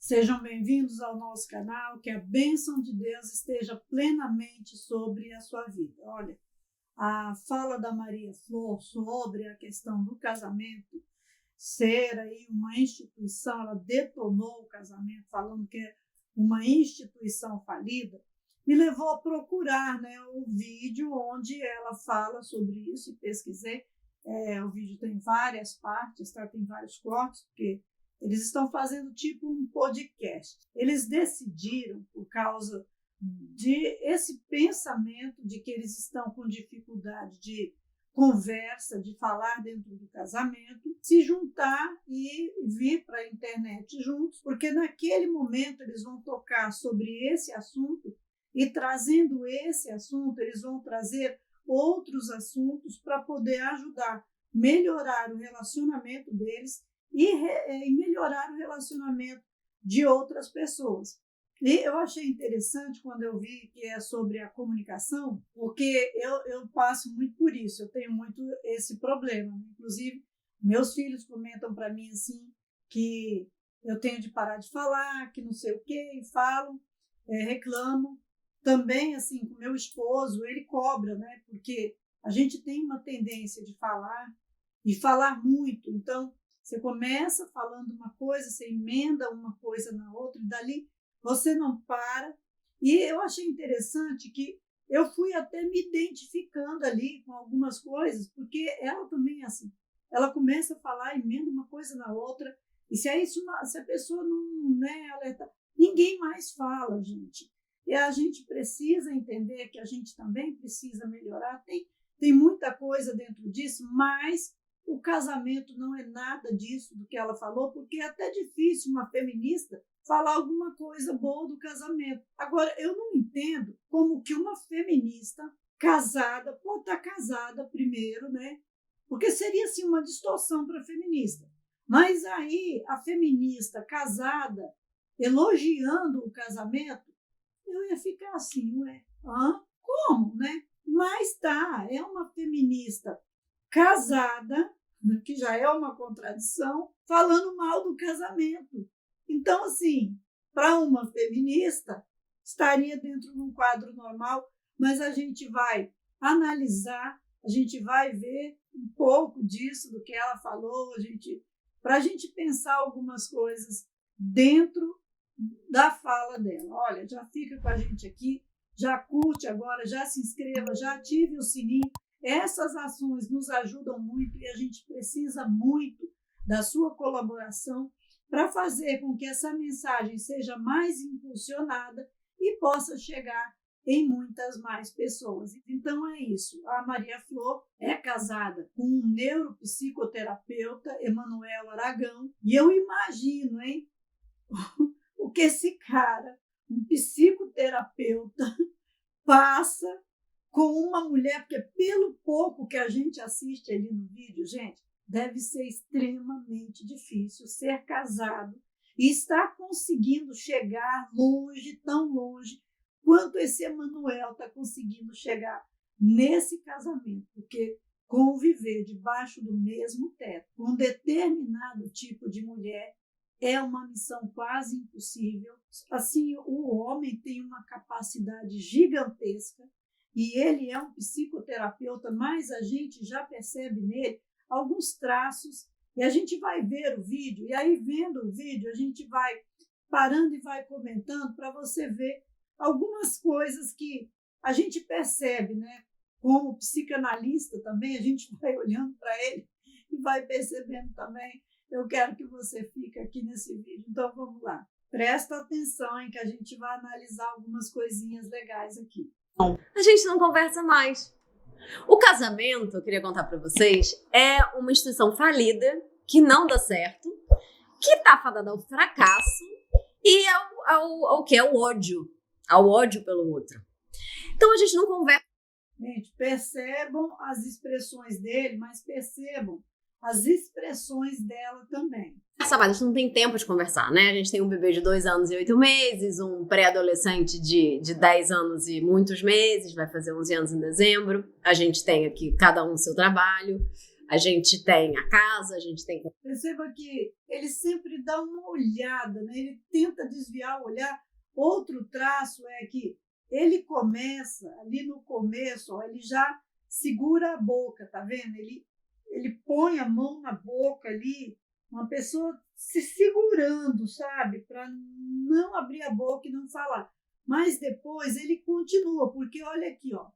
Sejam bem-vindos ao nosso canal, que a bênção de Deus esteja plenamente sobre a sua vida. Olha, a fala da Maria Flor sobre a questão do casamento ser aí uma instituição, ela detonou o casamento, falando que é uma instituição falida, me levou a procurar, o vídeo onde ela fala sobre isso, e pesquisei. O vídeo tem várias partes, tá? Tem vários cortes, porque eles estão fazendo tipo um podcast. Eles decidiram, por causa de esse pensamento de que eles estão com dificuldade de conversa, de falar dentro do casamento, se juntar e vir para a internet juntos, porque naquele momento eles vão tocar sobre esse assunto e, trazendo esse assunto, eles vão trazer outros assuntos para poder ajudar a melhorar o relacionamento deles e melhorar o relacionamento de outras pessoas. E eu achei interessante quando eu vi que é sobre a comunicação, porque eu passo muito por isso, eu tenho muito esse problema. Inclusive, meus filhos comentam para mim assim, que eu tenho de parar de falar, que não sei o quê, e falam, reclamam. Também, assim, com meu esposo, ele cobra, porque a gente tem uma tendência de falar, e falar muito. Então, você começa falando uma coisa, você emenda uma coisa na outra, e dali você não para. E eu achei interessante que eu fui até me identificando ali com algumas coisas, porque ela também é assim. Ela começa a falar, emenda uma coisa na outra, e se a pessoa não alerta, ninguém mais fala, gente. E a gente precisa entender que a gente também precisa melhorar. Tem muita coisa dentro disso, mas o casamento não é nada disso do que ela falou, porque é até difícil uma feminista falar alguma coisa boa do casamento. Agora, eu não entendo como que uma feminista casada, pode estar casada primeiro, porque seria assim uma distorção para a feminista. Mas aí, a feminista casada, elogiando o casamento, eu ia ficar assim, como, Mas tá, é uma feminista casada, que já é uma contradição, falando mal do casamento. Então, assim, para uma feminista, estaria dentro de um quadro normal, mas a gente vai analisar, a gente vai ver um pouco disso, do que ela falou, para a gente pensar algumas coisas dentro da fala dela. Olha, já fica com a gente aqui, já curte agora, já se inscreva, já ative o sininho. Essas ações nos ajudam muito e a gente precisa muito da sua colaboração para fazer com que essa mensagem seja mais impulsionada e possa chegar em muitas mais pessoas. Então é isso. A Maria Flor é casada com um neuropsicoterapeuta, Emanuel Aragão, e eu imagino, o que esse cara, um psicoterapeuta, passa com uma mulher, porque pelo pouco que a gente assiste ali no vídeo, gente, deve ser extremamente difícil ser casado e estar conseguindo chegar longe, tão longe, quanto esse Emanuel está conseguindo chegar nesse casamento, porque conviver debaixo do mesmo teto com um determinado tipo de mulher é uma missão quase impossível. Assim, o homem tem uma capacidade gigantesca e ele é um psicoterapeuta, mas a gente já percebe nele alguns traços e a gente vai ver o vídeo, e aí vendo o vídeo a gente vai parando e vai comentando para você ver algumas coisas que a gente percebe, como psicanalista também, a gente vai olhando para ele e vai percebendo também. Eu quero que você fique aqui nesse vídeo, então vamos lá. Presta atenção em que a gente vai analisar algumas coisinhas legais aqui. A gente não conversa mais. O casamento, eu queria contar para vocês, é uma instituição falida, que não dá certo, que está fadada ao fracasso e ao que? Ao ódio pelo outro. Então a gente não conversa. Gente, percebam as expressões dele, mas percebam as expressões dela também. A gente não tem tempo de conversar, A gente tem um bebê de 2 anos e 8 meses, um pré-adolescente de 10 anos e muitos meses, vai fazer 11 anos em dezembro. A gente tem aqui cada um o seu trabalho. A gente tem a casa, a gente tem... Perceba que ele sempre dá uma olhada, né? Ele tenta desviar o olhar. Outro traço é que ele começa, ali no começo, ó, ele já segura a boca, tá vendo? Ele põe a mão na boca ali, uma pessoa se segurando, sabe? Para não abrir a boca e não falar. Mas depois ele continua, porque olha aqui, ó,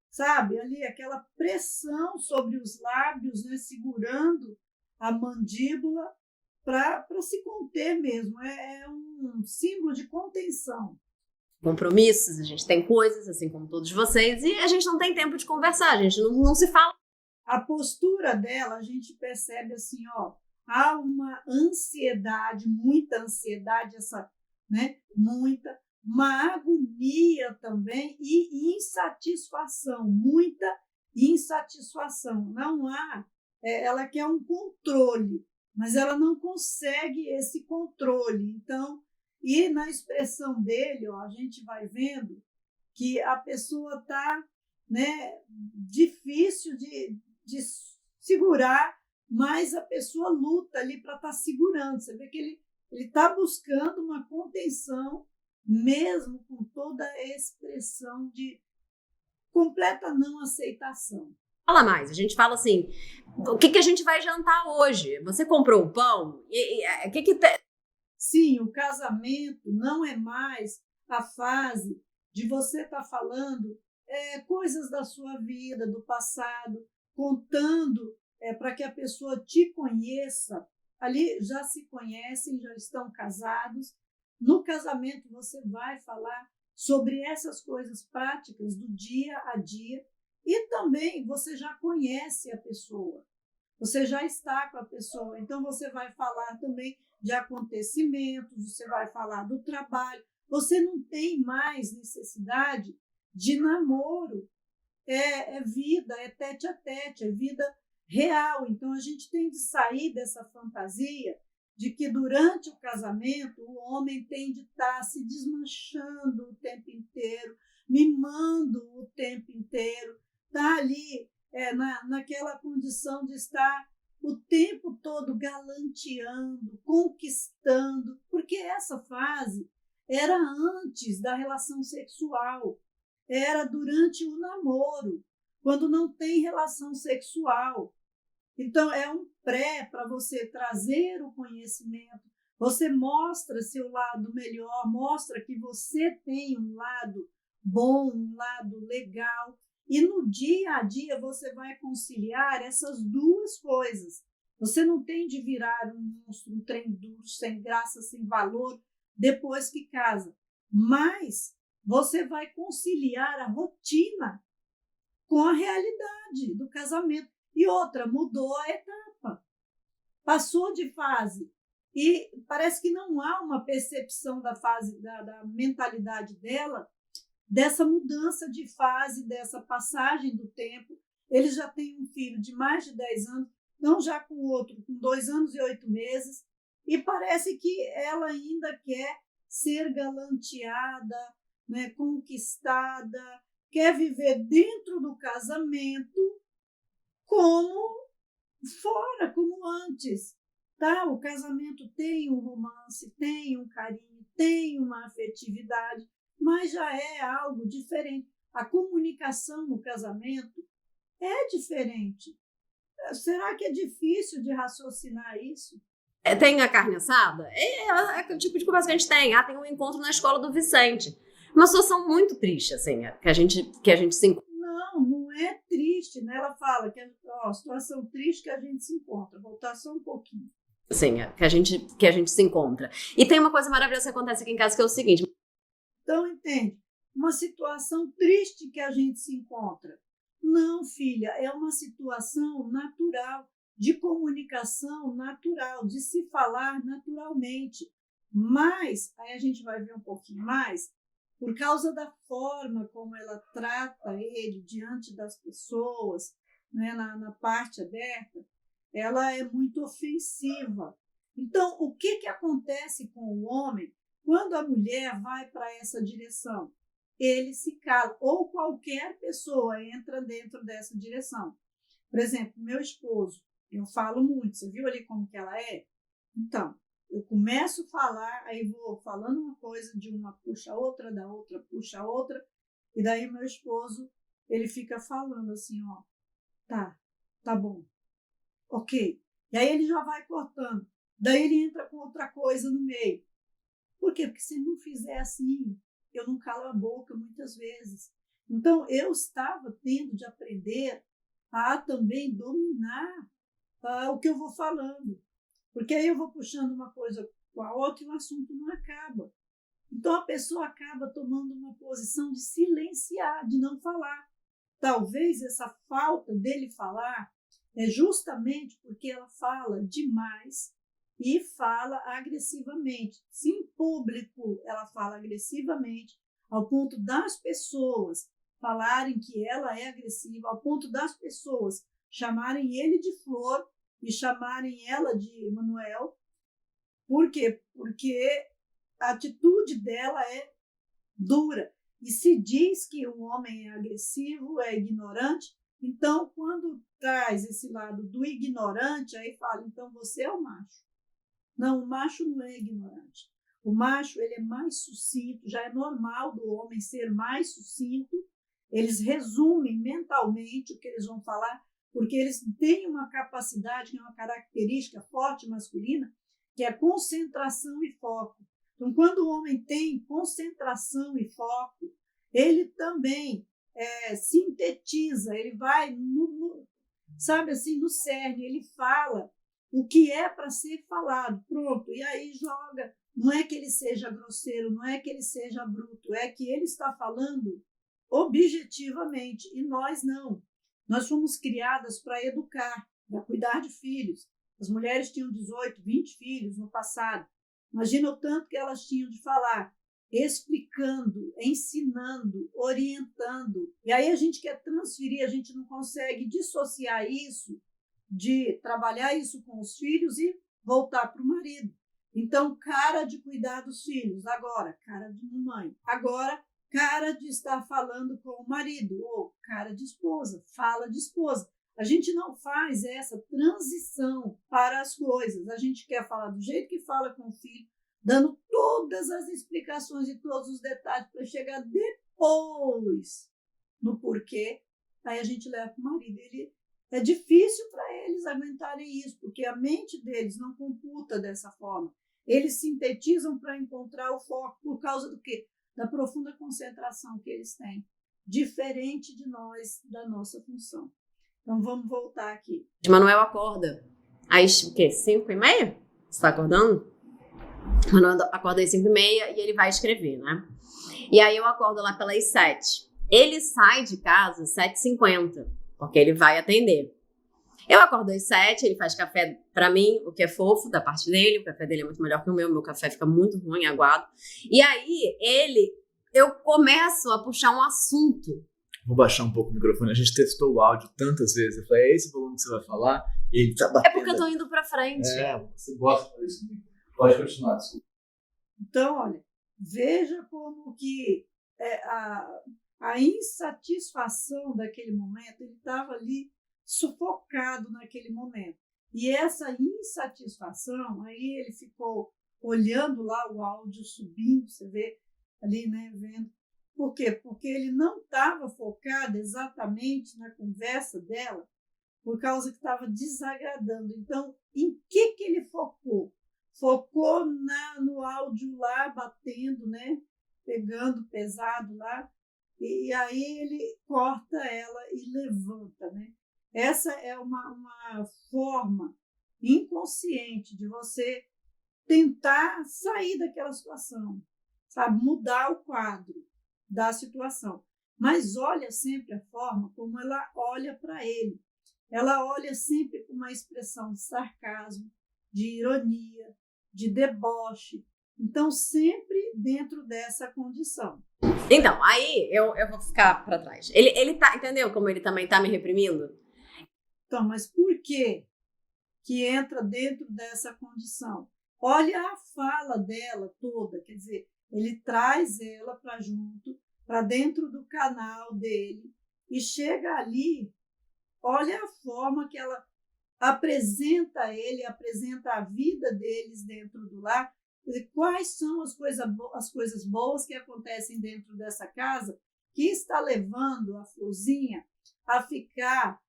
sabe? Ali aquela pressão sobre os lábios, né? Segurando a mandíbula para se conter mesmo. É um símbolo de contenção. Compromissos, a gente tem coisas, assim como todos vocês, e a gente não tem tempo de conversar, a gente não se fala. A postura dela, a gente percebe assim, ó, há uma ansiedade, muita ansiedade, né, uma agonia também e insatisfação, muita insatisfação. Não há, ela quer um controle, mas ela não consegue esse controle. Então, e na expressão dele, ó, a gente vai vendo que a pessoa está, né, difícil de segurar, mas a pessoa luta ali para estar segurando. Você vê que ele está buscando uma contenção, mesmo com toda a expressão de completa não aceitação. Fala mais, a gente fala assim, o que a gente vai jantar hoje? Você comprou o pão? O que tem? Sim, o casamento não é mais a fase de você estar falando coisas da sua vida, do passado, contando para que a pessoa te conheça. Ali já se conhecem, já estão casados. No casamento você vai falar sobre essas coisas práticas do dia a dia e também você já conhece a pessoa, você já está com a pessoa, então você vai falar também de acontecimentos, você vai falar do trabalho, você não tem mais necessidade de namoro, é vida, é tete a tete, é vida real. Então a gente tem de sair dessa fantasia de que durante o casamento o homem tem de estar se desmanchando o tempo inteiro, mimando o tempo inteiro, está ali naquela condição de estar o tempo todo galanteando, conquistando, porque essa fase era antes da relação sexual, era durante o namoro, quando não tem relação sexual. Então, é um pré para você trazer o conhecimento, você mostra seu lado melhor, mostra que você tem um lado bom, um lado legal, e no dia a dia você vai conciliar essas duas coisas. Você não tem de virar um monstro, um trem duro, sem graça, sem valor, depois que casa. Mas você vai conciliar a rotina com a realidade do casamento. E outra, mudou a etapa, passou de fase. E parece que não há uma percepção da fase, da mentalidade dela, dessa mudança de fase, dessa passagem do tempo. Ele já tem um filho de mais de 10 anos, não já com outro, com 2 anos e 8 meses, e parece que ela ainda quer ser galanteada, né, conquistada, quer viver dentro do casamento como fora, como antes. Tá? O casamento tem um romance, tem um carinho, tem uma afetividade, mas já é algo diferente. A comunicação no casamento é diferente. Será que é difícil de raciocinar isso? Tem a carne assada? É o tipo de conversa que a gente tem. Tem um encontro na escola do Vicente. Uma situação muito triste, assim, que a gente se encontra. Não é triste, né? Ela fala que é uma situação triste que a gente se encontra. Voltar só um pouquinho. Sim, que a gente se encontra. E tem uma coisa maravilhosa que acontece aqui em casa, que é o seguinte. Então, entende? Uma situação triste que a gente se encontra. Não, filha, é uma situação natural, de comunicação natural, de se falar naturalmente. Mas, aí a gente vai ver um pouquinho mais, por causa da forma como ela trata ele diante das pessoas, né, na parte aberta, ela é muito ofensiva. Então, o que acontece com o homem quando a mulher vai para essa direção? Ele se cala, ou qualquer pessoa entra dentro dessa direção. Por exemplo, meu esposo, Eu falo muito. Você viu ali como que ela é? Então, eu começo a falar, aí vou falando uma coisa, de uma puxa a outra, da outra puxa a outra, e daí meu esposo, ele fica falando assim, ó, tá bom, ok. E aí ele já vai cortando. Daí ele entra com outra coisa no meio. Por quê? Porque se não fizer assim, eu não calo a boca muitas vezes. Então, eu estava tendo de aprender a também dominar o que eu vou falando. Porque aí eu vou puxando uma coisa com a outra e o assunto não acaba. Então, a pessoa acaba tomando uma posição de silenciar, de não falar. Talvez essa falta dele falar é justamente porque ela fala demais e fala agressivamente. Se em público ela fala agressivamente, ao ponto das pessoas falarem que ela é agressiva, ao ponto das pessoas chamarem ele de Flor e chamarem ela de Emanuel. Por quê? Porque a atitude dela é dura. E se diz que o homem é agressivo, é ignorante, então quando traz esse lado do ignorante, aí fala, então você é o macho. Não, o macho não é ignorante. O macho, ele é mais sucinto, já é normal do homem ser mais sucinto. Eles resumem mentalmente o que eles vão falar, porque eles têm uma capacidade, que é uma característica forte masculina, que é concentração e foco. Então, quando o homem tem concentração e foco, ele também sintetiza, ele vai sabe assim, no cerne, ele fala o que é para ser falado, pronto, e aí joga. Não é que ele seja grosseiro, não é que ele seja bruto, é que ele está falando objetivamente, e nós não. Nós fomos criadas para educar, para cuidar de filhos. As mulheres tinham 18, 20 filhos no passado. Imagina o tanto que elas tinham de falar, explicando, ensinando, orientando. E aí a gente quer transferir, a gente não consegue dissociar isso, de trabalhar isso com os filhos e voltar para o marido. Então, cara de cuidar dos filhos, agora, cara de mãe. Agora, cara de estar falando com o marido, ou cara de esposa, fala de esposa. A gente não faz essa transição para as coisas. A gente quer falar do jeito que fala com o filho, dando todas as explicações e todos os detalhes para chegar depois no porquê. Aí a gente leva para o marido. É difícil para eles aguentarem isso, porque a mente deles não computa dessa forma. Eles sintetizam para encontrar o foco por causa do quê? Da profunda concentração que eles têm. Diferente de nós, da nossa função. Então, vamos voltar aqui. Emanuel acorda às, o quê? 5h30? Você está acordando? Emanuel acorda às 5h30 e ele vai escrever, né? E aí eu acordo lá pelas 7. Ele sai de casa às 7h50, porque ele vai atender. Eu acordo às 7, ele faz café pra mim, o que é fofo da parte dele. O café dele é muito melhor que o meu café fica muito ruim, aguado. E aí, eu começo a puxar um assunto. Vou baixar um pouco o microfone. A gente testou o áudio tantas vezes. Eu falei, é esse volume que você vai falar? E ele tá batendo. É porque eu tô indo pra frente. Você gosta disso. Pode continuar, desculpa. Então, olha, veja como que a insatisfação daquele momento, ele estava ali sufocado naquele momento. E essa insatisfação, aí ele ficou olhando lá o áudio subindo, você vê ali, né, vendo. Por quê? Porque ele não estava focado exatamente na conversa dela, por causa que estava desagradando. Então, em que ele focou? Focou no áudio lá, batendo, né, pegando pesado lá, e aí ele corta ela e levanta, né? Essa é uma forma inconsciente de você tentar sair daquela situação, sabe? Mudar o quadro da situação. Mas olha sempre a forma como ela olha para ele. Ela olha sempre com uma expressão de sarcasmo, de ironia, de deboche. Então, sempre dentro dessa condição. Então, aí eu vou ficar para trás. Ele tá, entendeu como ele também tá me reprimindo? Então, mas por que entra dentro dessa condição? Olha a fala dela toda, quer dizer, ele traz ela para junto, para dentro do canal dele, e chega ali, olha a forma que ela apresenta ele, apresenta a vida deles dentro do lar. Quais são as coisas boas que acontecem dentro dessa casa que está levando a Florzinha a ficar,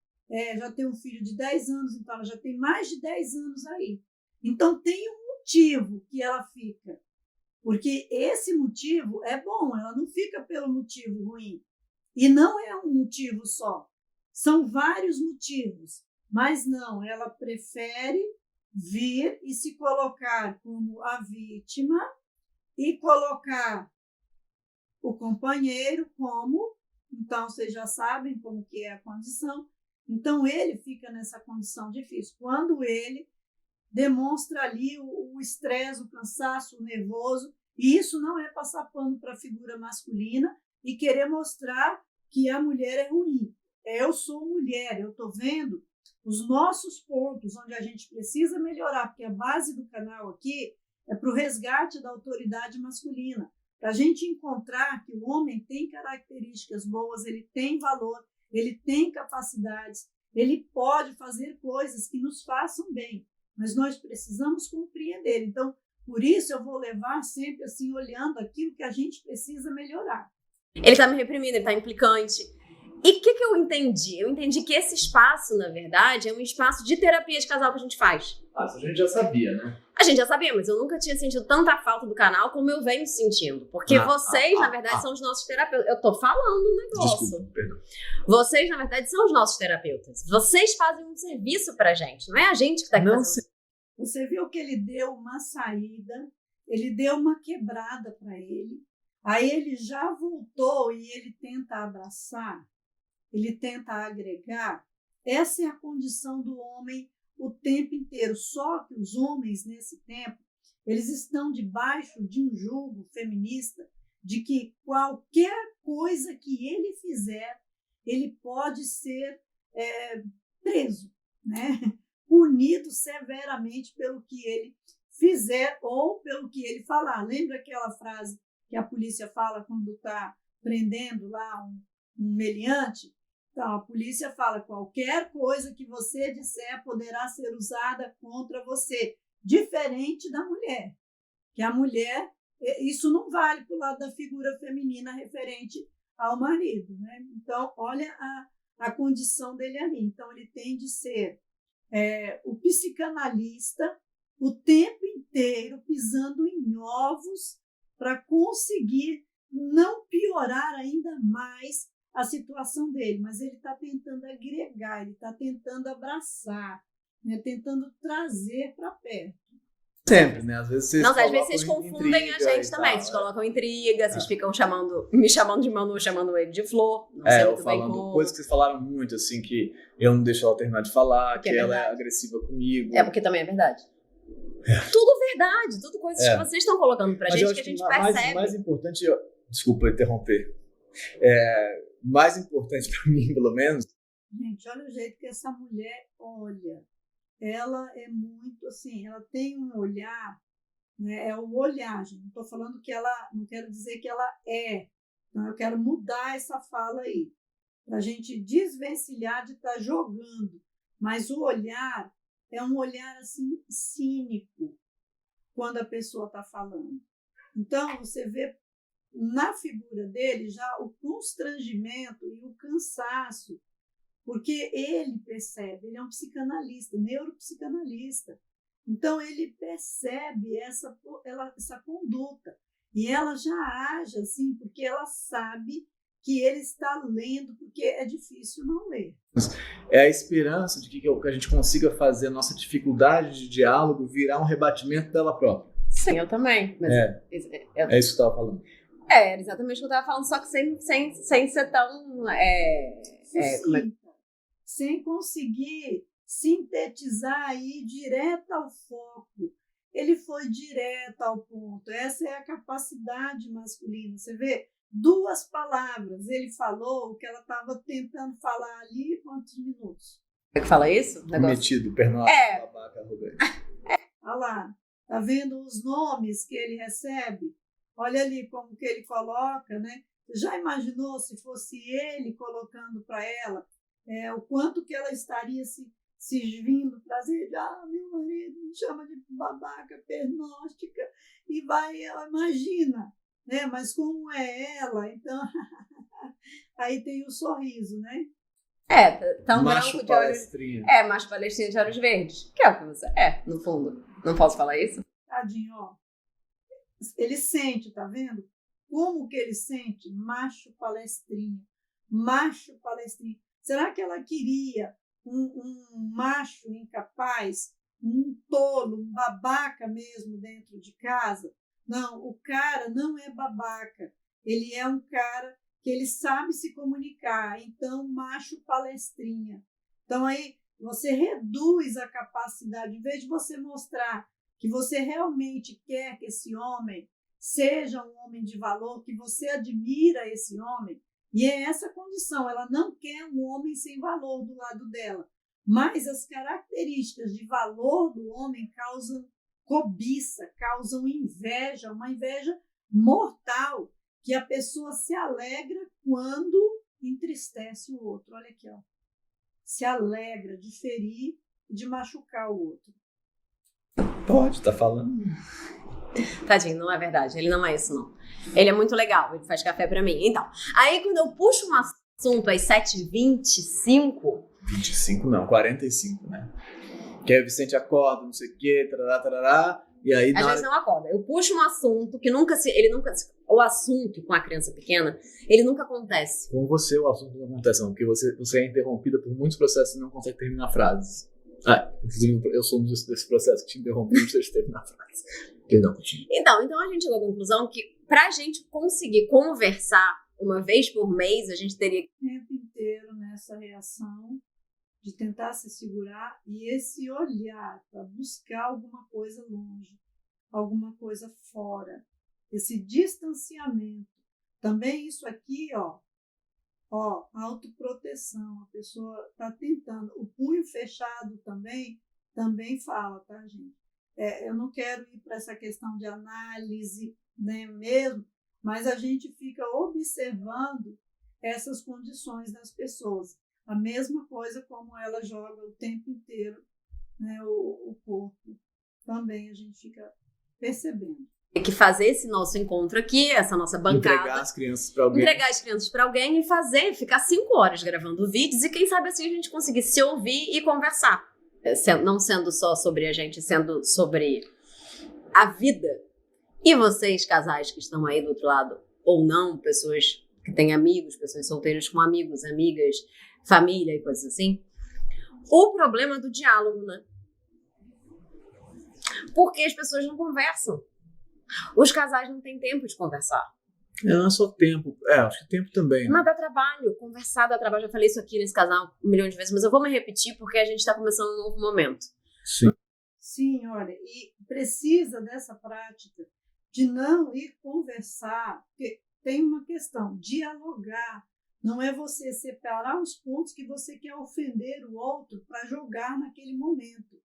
já tem um filho de 10 anos, então ela já tem mais de 10 anos aí. Então tem um motivo que ela fica, porque esse motivo é bom, ela não fica pelo motivo ruim. E não é um motivo só, são vários motivos, mas não, ela prefere vir e se colocar como a vítima e colocar o companheiro como, então vocês já sabem como que é a condição, então ele fica nessa condição difícil. Quando ele demonstra ali o estresse, o cansaço, o nervoso, e isso não é passar pano para a figura masculina e querer mostrar que a mulher é ruim. Eu sou mulher, eu estou vendo os nossos pontos onde a gente precisa melhorar, porque a base do canal aqui é para o resgate da autoridade masculina, para a gente encontrar que o homem tem características boas, ele tem valor, ele tem capacidades, ele pode fazer coisas que nos façam bem, mas nós precisamos compreender. Então, por isso eu vou levar sempre assim, olhando aquilo que a gente precisa melhorar. Ele está me reprimindo, ele está implicante. E o que eu entendi? Eu entendi que esse espaço, na verdade, é um espaço de terapia de casal que a gente faz. Isso a gente já sabia, né? A gente já sabia, mas eu nunca tinha sentido tanta falta do canal como eu venho sentindo. Porque vocês, na verdade, são os nossos terapeutas. Eu tô falando um negócio. Desculpa, perdão. Vocês, na verdade, são os nossos terapeutas. Vocês fazem um serviço pra gente, não é a gente que tá aqui fazendo. Você viu que ele deu uma saída, ele deu uma quebrada para ele, aí ele já voltou e ele tenta abraçar, ele tenta agregar. Essa é a condição do homem o tempo inteiro. Só que os homens, nesse tempo, eles estão debaixo de um jugo feminista de que qualquer coisa que ele fizer, ele pode ser preso, né? Punido severamente pelo que ele fizer ou pelo que ele falar. Lembra aquela frase que a polícia fala quando está prendendo lá um meliante? Então, a polícia fala, qualquer coisa que você disser poderá ser usada contra você, diferente da mulher. Que a mulher, isso não vale para o lado da figura feminina referente ao marido, né? Então, olha a condição dele ali. Então, ele tem de ser o psicanalista o tempo inteiro pisando em ovos para conseguir não piorar ainda mais a situação dele, mas ele está tentando agregar, ele está tentando abraçar, né? Tentando trazer para perto. Sempre, né? Às vezes vocês confundem a gente também. Vocês colocam intriga, vocês ficam me chamando de Manu, chamando ele de Flor. Não sei muito bem como. Coisas que vocês falaram muito, assim, que eu não deixo ela terminar de falar, que ela é agressiva comigo. Porque também é verdade. Tudo verdade, tudo coisas que vocês estão colocando pra gente que a gente percebe. Mais importante, desculpa interromper, mais importante pra mim, pelo menos. Gente, olha o jeito que essa mulher olha. Ela é muito assim, ela tem um olhar, né? É o olhar, gente. Não estou falando que ela, não quero dizer que ela é. Então, eu quero mudar essa fala aí, para a gente desvencilhar de estar jogando. Mas o olhar é um olhar assim cínico quando a pessoa está falando. Então, você vê na figura dele já o constrangimento e o cansaço, porque ele percebe, ele é um psicanalista, neuropsicanalista. Então, ele percebe essa conduta. E ela já age assim, porque ela sabe que ele está lendo, porque é difícil não ler. É a esperança de que a gente consiga fazer a nossa dificuldade de diálogo virar um rebatimento dela própria. Sim, eu também. Mas é isso que eu estava falando. Era exatamente o que eu estava falando, só que sem ser tão... sem conseguir sintetizar aí direto ao foco. Ele foi direto ao ponto. Essa é a capacidade masculina. Você vê, 2 palavras. Ele falou o que ela estava tentando falar ali, quantos minutos? É que fala isso? Metido, pernoso, babaca, arrogante. Olha lá, tá vendo os nomes que ele recebe? Olha ali como que ele coloca, né? Já imaginou se fosse ele colocando para ela o quanto que ela estaria se se vindo prazer, meu marido me chama de babaca, pernóstica, e ela imagina, né? Mas como é ela, então aí tem o sorriso, né? Tão Macho branco de olhos... palestrinha. Macho palestrinha de olhos verdes, que é o que você é, no fundo. Não posso falar isso? Tadinho, ó. Ele sente, tá vendo? Como que ele sente? Macho palestrinha. Macho palestrinha. Será que ela queria um macho incapaz, um tolo, um babaca mesmo dentro de casa? Não, o cara não é babaca. Ele é um cara que ele sabe se comunicar. Então, macho palestrinha. Então, aí você reduz a capacidade, em vez de você mostrar que você realmente quer que esse homem seja um homem de valor, que você admira esse homem, e é essa condição, ela não quer um homem sem valor do lado dela, mas as características de valor do homem causam cobiça, causam inveja, uma inveja mortal, que a pessoa se alegra quando entristece o outro. Olha aqui, ó. Se alegra de ferir e de machucar o outro. Pode, tá falando. Tadinho, não é verdade. Ele não é isso, não. Ele é muito legal, ele faz café pra mim. Então, aí quando eu puxo um assunto às 7h25... 25 não, 45, né? Que aí o Vicente acorda, não sei o quê, tarará, e aí... Às vezes não acorda. Eu puxo um assunto que o assunto com a criança pequena, ele nunca acontece. Com você o assunto não acontece, não, porque você é interrompida por muitos processos e não consegue terminar frases. Inclusive eu sou um desse processo que te interrompe e não sei se terminar a frase. Perdão, continua. Então a gente chegou à conclusão que pra gente conseguir conversar uma vez por mês, a gente teria... O tempo inteiro nessa reação de tentar se segurar e esse olhar para buscar alguma coisa longe, alguma coisa fora, esse distanciamento. Também isso aqui, ó, autoproteção, a pessoa está tentando. O punho fechado também fala, tá, gente? Eu não quero ir para essa questão de análise, né, mesmo, mas a gente fica observando essas condições das pessoas. A mesma coisa como ela joga o tempo inteiro, né, o corpo. Também a gente fica percebendo. Tem que fazer esse nosso encontro aqui, essa nossa bancada. Entregar as crianças para alguém. Entregar as crianças para alguém e ficar 5 horas gravando vídeos e quem sabe assim a gente conseguir se ouvir e conversar. Não sendo só sobre a gente, sendo sobre a vida. E vocês, casais que estão aí do outro lado, ou não, pessoas que têm amigos, pessoas solteiras com amigos, amigas, família e coisas assim. O problema do diálogo, né? Porque as pessoas não conversam. Os casais não têm tempo de conversar. Não é só tempo. Acho que tempo também. Mas dá trabalho. Conversar dá trabalho. Já falei isso aqui nesse casal 1 milhão de vezes, mas eu vou me repetir porque a gente está começando um novo momento. Sim. Sim, olha, e precisa dessa prática de não ir conversar, porque tem uma questão, dialogar. Não é você separar os pontos que você quer ofender o outro para jogar naquele momento.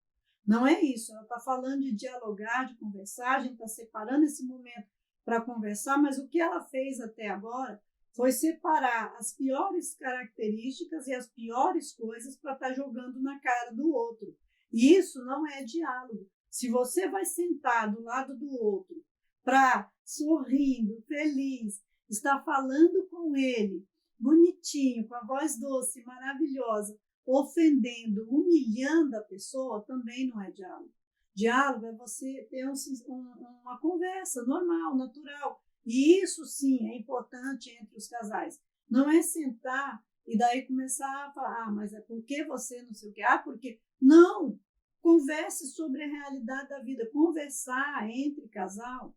Não é isso, ela está falando de dialogar, de conversar, a gente está separando esse momento para conversar, mas o que ela fez até agora foi separar as piores características e as piores coisas para estar jogando na cara do outro. E isso não é diálogo. Se você vai sentar do lado do outro para, sorrindo, feliz, estar falando com ele, bonitinho, com a voz doce, maravilhosa, ofendendo, humilhando a pessoa, também não é diálogo. Diálogo é você ter uma conversa normal, natural. E isso, sim, é importante entre os casais. Não é sentar e daí começar a falar, mas é porque você não sei o quê, porque... Não! Converse sobre a realidade da vida. Conversar entre casal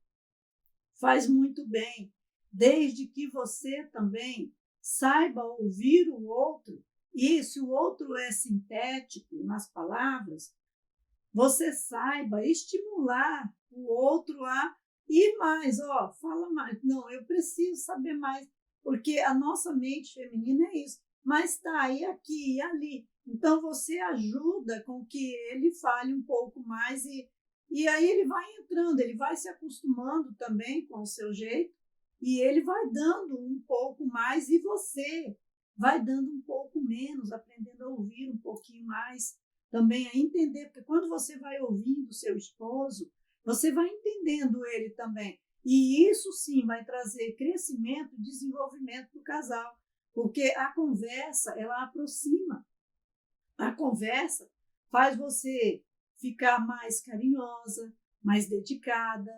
faz muito bem, desde que você também saiba ouvir o outro. E se o outro é sintético nas palavras, você saiba estimular o outro a ir mais, fala mais. Não, eu preciso saber mais, porque a nossa mente feminina é isso. Mas está aí, aqui e ali. Então, você ajuda com que ele fale um pouco mais e aí ele vai entrando, ele vai se acostumando também com o seu jeito e ele vai dando um pouco mais e você vai dando um pouco menos, aprendendo a ouvir um pouquinho mais, também a entender, porque quando você vai ouvindo o seu esposo, você vai entendendo ele também. E isso sim vai trazer crescimento e desenvolvimento para o casal, porque a conversa, ela aproxima. A conversa faz você ficar mais carinhosa, mais dedicada.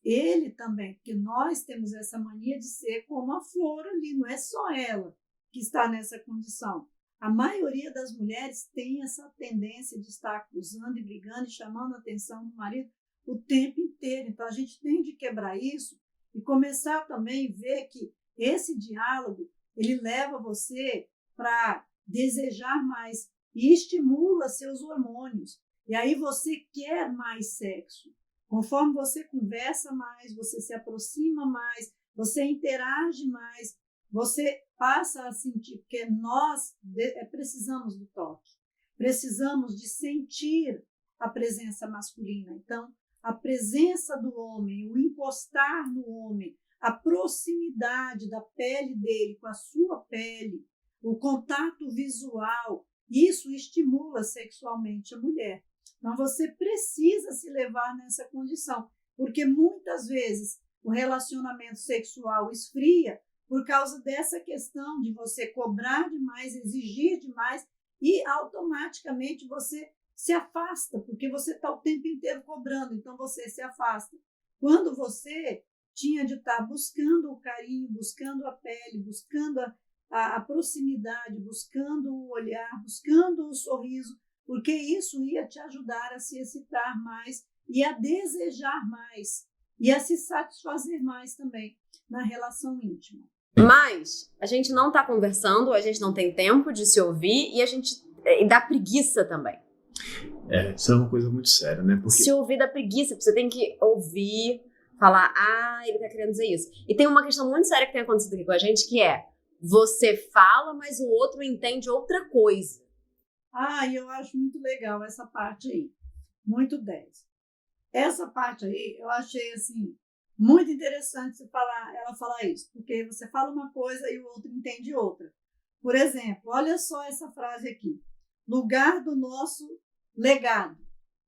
Ele também, porque nós temos essa mania de ser como a flor ali, não é só ela que está nessa condição. A maioria das mulheres tem essa tendência de estar acusando e brigando e chamando a atenção do marido o tempo inteiro. Então, a gente tem de quebrar isso e começar também a ver que esse diálogo, ele leva você para desejar mais e estimula seus hormônios. E aí você quer mais sexo. Conforme você conversa mais, você se aproxima mais, você interage mais, você passa a sentir, porque nós precisamos do toque, precisamos de sentir a presença masculina. Então, a presença do homem, o encostar no homem, a proximidade da pele dele com a sua pele, o contato visual, isso estimula sexualmente a mulher. Então, você precisa se levar nessa condição, porque muitas vezes o relacionamento sexual esfria por causa dessa questão de você cobrar demais, exigir demais e automaticamente você se afasta, porque você está o tempo inteiro cobrando, então você se afasta. Quando você tinha de estar buscando o carinho, buscando a pele, buscando a proximidade, buscando o olhar, buscando o sorriso, porque isso ia te ajudar a se excitar mais e a desejar mais e a se satisfazer mais também na relação íntima. Mas a gente não está conversando, a gente não tem tempo de se ouvir e dá preguiça também. Isso é uma coisa muito séria, né? Porque... Se ouvir dá preguiça, você tem que ouvir, falar, ele tá querendo dizer isso. E tem uma questão muito séria que tem acontecido aqui com a gente, que é, você fala, mas o outro entende outra coisa. E eu acho muito legal essa parte aí. Muito 10. Essa parte aí, eu achei, assim, muito interessante ela falar isso, porque você fala uma coisa e o outro entende outra. Por exemplo, olha só essa frase aqui. Lugar do nosso legado.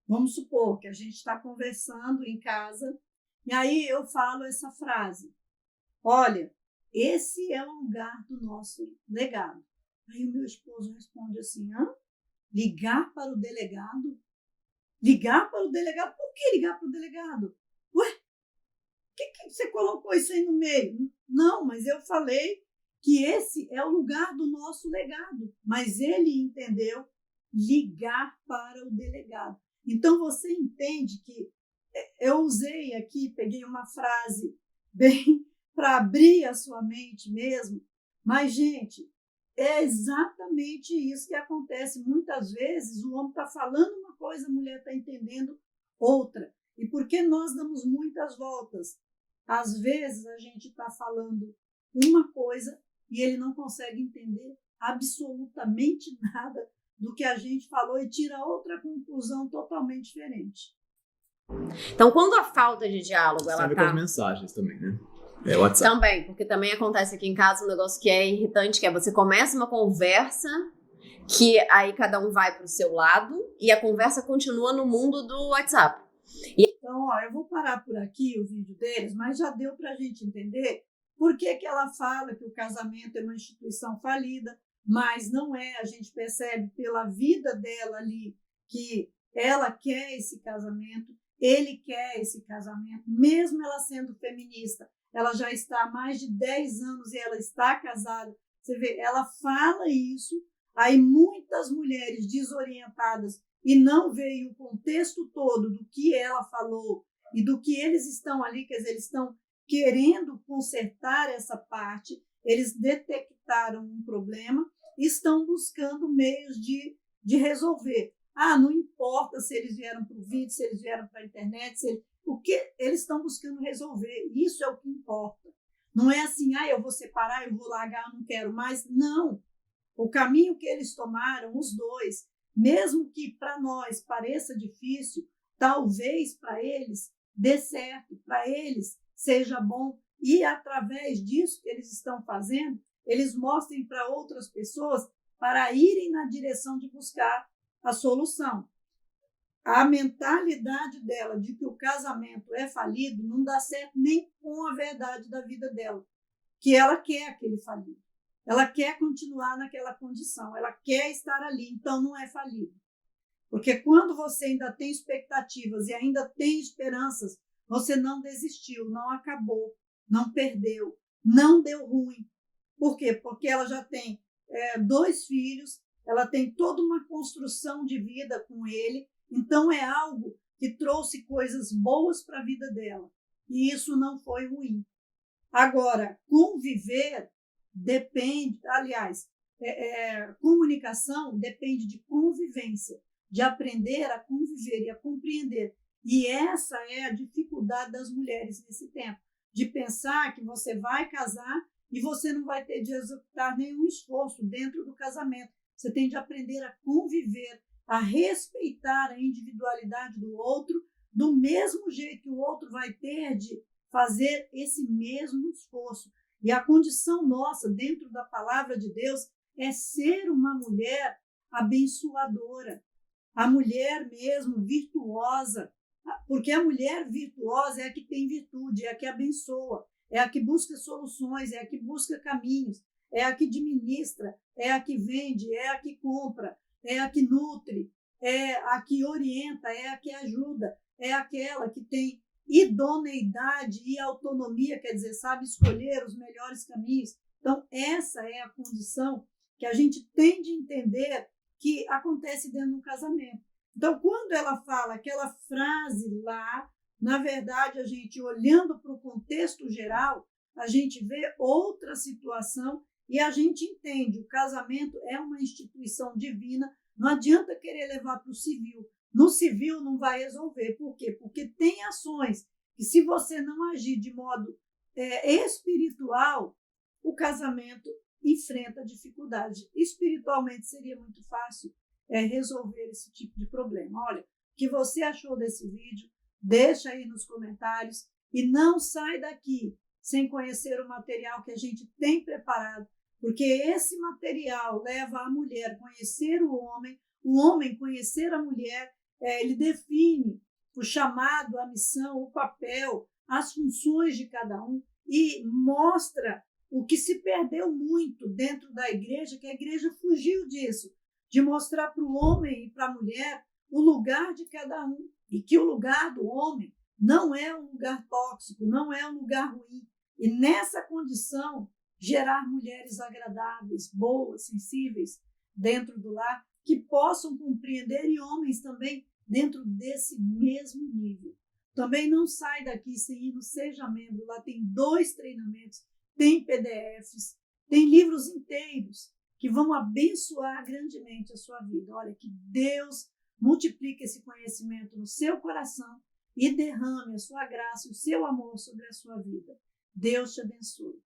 Vamos supor que a gente está conversando em casa e aí eu falo essa frase. Olha, esse é o lugar do nosso legado. Aí o meu esposo responde assim, ligar para o delegado? Ligar para o delegado? Por que ligar para o delegado? Ué, por que você colocou isso aí no meio? Não, mas eu falei que esse é o lugar do nosso legado. Mas ele entendeu ligar para o delegado. Então, você entende que eu usei aqui, peguei uma frase bem para abrir a sua mente mesmo, mas, gente, é exatamente isso que acontece. Muitas vezes o homem está falando uma coisa, a mulher está entendendo outra. E por que nós damos muitas voltas? Às vezes a gente está falando uma coisa e ele não consegue entender absolutamente nada do que a gente falou e tira outra conclusão totalmente diferente. Então, quando a falta de diálogo, ela tá... com as mensagens também, né? WhatsApp. Também, porque também acontece aqui em casa um negócio que é irritante, que é você começa uma conversa que aí cada um vai pro seu lado e a conversa continua no mundo do WhatsApp. Então, eu vou parar por aqui o vídeo deles, mas já deu pra gente entender por que ela fala que o casamento é uma instituição falida, mas não é. A gente percebe pela vida dela ali que ela quer esse casamento, ele quer esse casamento, mesmo ela sendo feminista. Ela já está há mais de 10 anos e ela está casada. Você vê, ela fala isso, aí muitas mulheres desorientadas e não veem o contexto todo do que ela falou e do que eles estão ali, quer dizer, eles estão querendo consertar essa parte, eles detectaram um problema e estão buscando meios de resolver. Não importa se eles vieram para o vídeo, se eles vieram para a internet, o que eles estão buscando resolver, isso é o que importa. Não é assim, eu vou separar, eu vou largar, eu não quero mais. Não. O caminho que eles tomaram, os dois, mesmo que para nós pareça difícil, talvez para eles dê certo, para eles seja bom. E através disso que eles estão fazendo, eles mostrem para outras pessoas para irem na direção de buscar a solução. A mentalidade dela de que o casamento é falido não dá certo nem com a verdade da vida dela, que ela quer aquele falido. Ela quer continuar naquela condição, ela quer estar ali, então não é falido. Porque quando você ainda tem expectativas e ainda tem esperanças, você não desistiu, não acabou, não perdeu, não deu ruim. Por quê? Porque ela já tem 2 filhos, ela tem toda uma construção de vida com ele, então é algo que trouxe coisas boas para a vida dela. E isso não foi ruim. Agora, conviver depende, aliás, comunicação depende de convivência, de aprender a conviver e a compreender. E essa é a dificuldade das mulheres nesse tempo, de pensar que você vai casar e você não vai ter de executar nenhum esforço dentro do casamento. Você tem de aprender a conviver, a respeitar a individualidade do outro, do mesmo jeito que o outro vai ter de fazer esse mesmo esforço. E a condição nossa, dentro da palavra de Deus, é ser uma mulher abençoadora, a mulher mesmo virtuosa, porque a mulher virtuosa é a que tem virtude, é a que abençoa, é a que busca soluções, é a que busca caminhos, é a que administra, é a que vende, é a que compra, é a que nutre, é a que orienta, é a que ajuda, é aquela que tem idoneidade e autonomia, quer dizer, sabe escolher os melhores caminhos. Então, essa é a condição que a gente tem de entender que acontece dentro do casamento. Então, quando ela fala aquela frase lá, na verdade, a gente, olhando para o contexto geral, a gente vê outra situação e a gente entende, o casamento é uma instituição divina, não adianta querer levar para o civil. No civil não vai resolver. Por quê? Porque tem ações que, se você não agir de modo espiritual, o casamento enfrenta dificuldade. Espiritualmente seria muito fácil resolver esse tipo de problema. Olha, o que você achou desse vídeo? Deixa aí nos comentários e não sai daqui sem conhecer o material que a gente tem preparado, porque esse material leva a mulher a conhecer o homem conhecer a mulher, ele define o chamado, a missão, o papel, as funções de cada um e mostra o que se perdeu muito dentro da igreja, que a igreja fugiu disso, de mostrar para o homem e para a mulher o lugar de cada um e que o lugar do homem não é um lugar tóxico, não é um lugar ruim. E nessa condição, gerar mulheres agradáveis, boas, sensíveis dentro do lar, que possam compreender, e homens também dentro desse mesmo nível. Também não sai daqui sem ir no Seja Membro, lá tem 2 treinamentos, tem PDFs, tem livros inteiros que vão abençoar grandemente a sua vida. Olha, que Deus multiplique esse conhecimento no seu coração e derrame a sua graça e o seu amor sobre a sua vida. Deus te abençoe.